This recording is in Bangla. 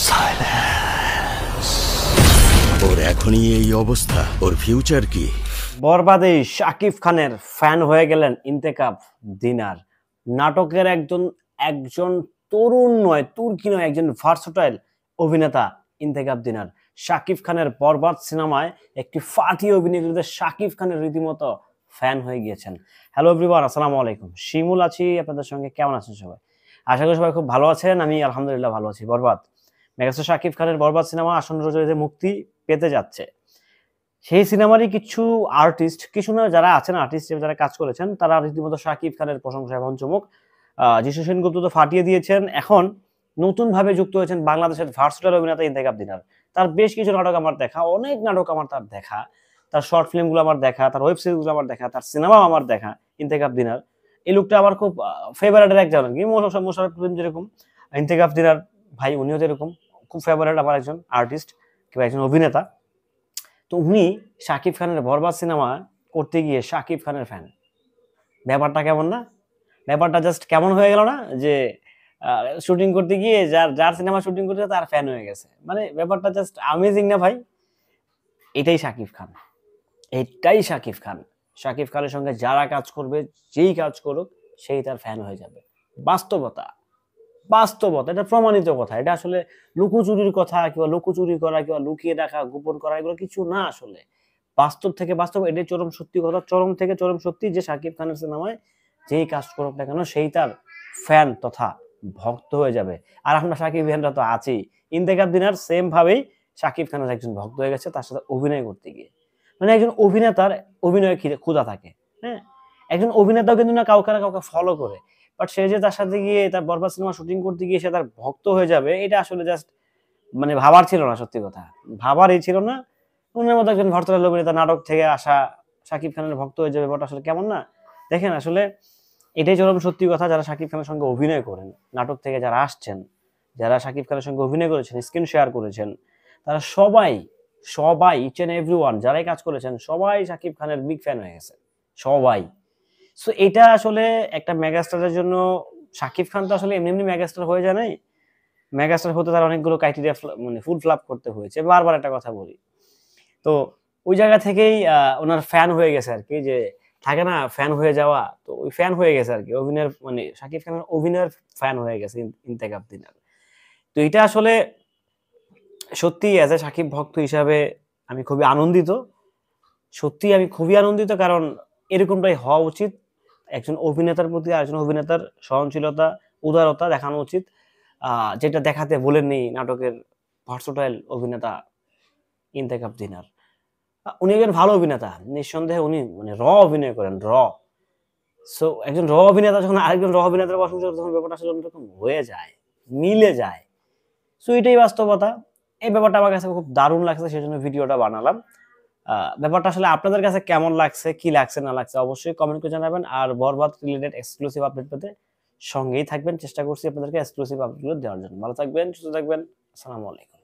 সাইলেন্স। ওর এখনই এই অবস্থা, ওর ফিউচার কি? বরবাদে শাকিব খানের ফ্যান হয়ে গেলেন ইন্তেখাব দিনার। নাটকের একজন তরুণ নয়, তুর্কি নয়, একজন ভার্সেটাইল অভিনেতা ইন্তেখাব দিনার শাকিব খানের বরবাদ সিনেমায় একটি ফাটিয়ে অভিনয় করতে শাকিব খানের রীতিমতো ফ্যান হয়ে গিয়েছেন। হ্যালো এভরিওয়ান, আসসালামু আলাইকুম। শিমুল আছি আপনাদের সঙ্গে। কেমন আছেন সবাই? আশা করি সবাই খুব ভালো আছেন। আমি আলহামদুলিল্লাহ ভালো আছি। বরবাদ মেগাস্টার শাকিব খানের বরবাদ সিনেমা আসন্ন রোজাতে মুক্তি পেতে যাচ্ছে। সেই সিনেমারই কিছু আর্টিস্ট, কিছু না, যারা আছেন আর্টিস্ট, যারা কাজ করেছেন, তারা রীতিমতো শাকিব খানের প্রশংসায় পঞ্চমুখ। যিশু সেনগুপ্ত তো ফাটিয়ে দিয়েছেন। এখন নতুন ভাবে যুক্ত হয়েছেন বাংলাদেশের ভার্সেটাইল অভিনেতা ইন্তেখাব দিনার। তার বেশ কিছু নাটক আমার দেখা, অনেক নাটক আমার তার দেখা, তার শর্ট ফিল্মগুলো আমার দেখা, তার ওয়েব সিরিজগুলো আমার দেখা, তার সিনেমাও আমার দেখা। ইন্তেখাব দিনার এই লুকটা আমার খুব ফেভারিটের একজন আর কি। মোশাররফ করিম যেরকম, ইন্তেখাব দিনার ভাই উনিও যেরকম খুব ফেভারিট আমার একজন আর্টিস্ট কিংবা একজন অভিনেতা। তো উনি শাকিব খানের বরবাদ সিনেমা করতে গিয়ে শাকিব খানের ফ্যান। ব্যাপারটা কেমন না? ব্যাপারটা জাস্ট কেমন হয়ে গেল না যে শুটিং করতে গিয়ে যার সিনেমা শুটিং করতে তার ফ্যান হয়ে গেছে। মানে ব্যাপারটা জাস্ট আমেজিং না ভাই? এটাই শাকিব খান, এটাই শাকিব খান। শাকিব খানের সঙ্গে যারা কাজ করবে, যেই কাজ করুক, সেই তার ফ্যান হয়ে যাবে। বাস্তবতা, বাস্তবতা, এটা প্রমাণিত কথা। এটা আসলে লুকোচুরির কথা কিংবা লুকোচুরি করা কিংবা লুকিয়ে রাখা, গোপন করা, এগুলো কিছু না। আসলে বাস্তব থেকে বাস্তব, এটাই চরম সত্যি কথা। চরম থেকে চরম সত্যি যে শাকিব খানের সিনেমায় যেই কাজ করুক না কেন, সেই তার ফ্যান তথা ভক্ত হয়ে যাবে। আর আমরা শাকিব খানরা তো আছি। ইন্তেখাব দিনার সেম ভাবেই শাকিব খানের একজন ভক্ত হয়ে গেছে তার সাথে অভিনয় করতে গিয়ে। মানে একজন অভিনেতার অভিনয় ক্ষুধা থাকে, হ্যাঁ। একজন অভিনেতাও কিন্তু না কাউকে না কাউকে ফলো করে, বাট সে যে তার সাথে গিয়ে তার বরবাদ সিনেমা শুটিং করতে গিয়ে সে তার ভক্ত হয়ে যাবে, এটা আসলে জাস্ট মানে ভাবার ছিল না। সত্যি কথা, ভাবারই ছিল না। উনার মতো একজন ভারতীয় অভিনেতা নাটক থেকে আসা শাকিব খানের ভক্ত হয়ে যাবে, বাট আসলে কেমন না? দেখেন, আসলে এটাই চরম সত্যি কথা। যারা শাকিব খানের সঙ্গে অভিনয় করেন, নাটক থেকে যারা আসছেন, যারা শাকিব খানের সঙ্গে অভিনয় করেছেন, স্ক্রিন শেয়ার করেছেন, তারা সবাই সবাই ইচ এন্ড এভরিওয়ান যারাই কাজ করেছেন, সবাই শাকিব খানের বিগ ফ্যান হয়ে গেছে, সবাই। সো এটা আসলে একটা মেগাস্টারের জন্য, শাকিব খান তো আসলে এমনি এমনি মেগাস্টার হয়ে যায় নাই। মেগাস্টার হতে তার অনেকগুলো ক্রাইটেরিয়া মানে ফুলফিল করতে হয়েছে। বারবার একটা কথা বলি। তো ওই জায়গা থেকেই ওনার ফ্যান হয়ে গেছে আর কি। যে থাকে না ফ্যান হয়ে যাওয়া, তো ওই ফ্যান হয়ে গেছে আর কি। অভিনয়ের মানে শাকিব খানের অভিনয়ের ফ্যান হয়ে গেছে ইন্তেখাব দিনার। তো এটা আসলে সত্যি অ্যাজ এ শাকিব ভক্ত হিসাবে আমি খুবই আনন্দিত। সত্যি আমি খুবই আনন্দিত, কারণ এরকমটাই হওয়া উচিত। একজন অভিনেতার প্রতি আরেকজন অভিনেতার সহনশীলতা, উদারতা দেখানো উচিত। যেটা দেখাতে বলেননি নাটকের ভার্সেটাইল অভিনেতা ইন্তেখাব দিনার। উনি একজন ভালো অভিনেতা, নিঃসন্দেহে উনি মানে অভিনয় করেন, সো একজন অভিনেতা যখন আরেকজন অভিনেতার প্রশংসা করে, তখন ব্যাপারটা আসলে অন্যরকম হয়ে যায়, মিলে যায়। সো এটাই বাস্তবতা। এই ব্যাপারটা আমার কাছে খুব দারুণ লাগছে, সেজন্য ভিডিওটা বানালাম। ব্যাপারটা আসলে আপনাদের কাছে কেমন লাগছে, কি লাগছে না লাগছে, অবশ্যই কমেন্ট করে জানাবেন। আর বরবাদ রিলেটেড এক্সক্লুসিভ আপডেট পেতে সঙ্গেই থাকবেন। চেষ্টা করছি আপনাদেরকে এক্সক্লুসিভ আপডেটগুলো দেওয়ার জন্য। ভালো থাকবেন, সুস্থ থাকবেন। আসসালামু আলাইকুম।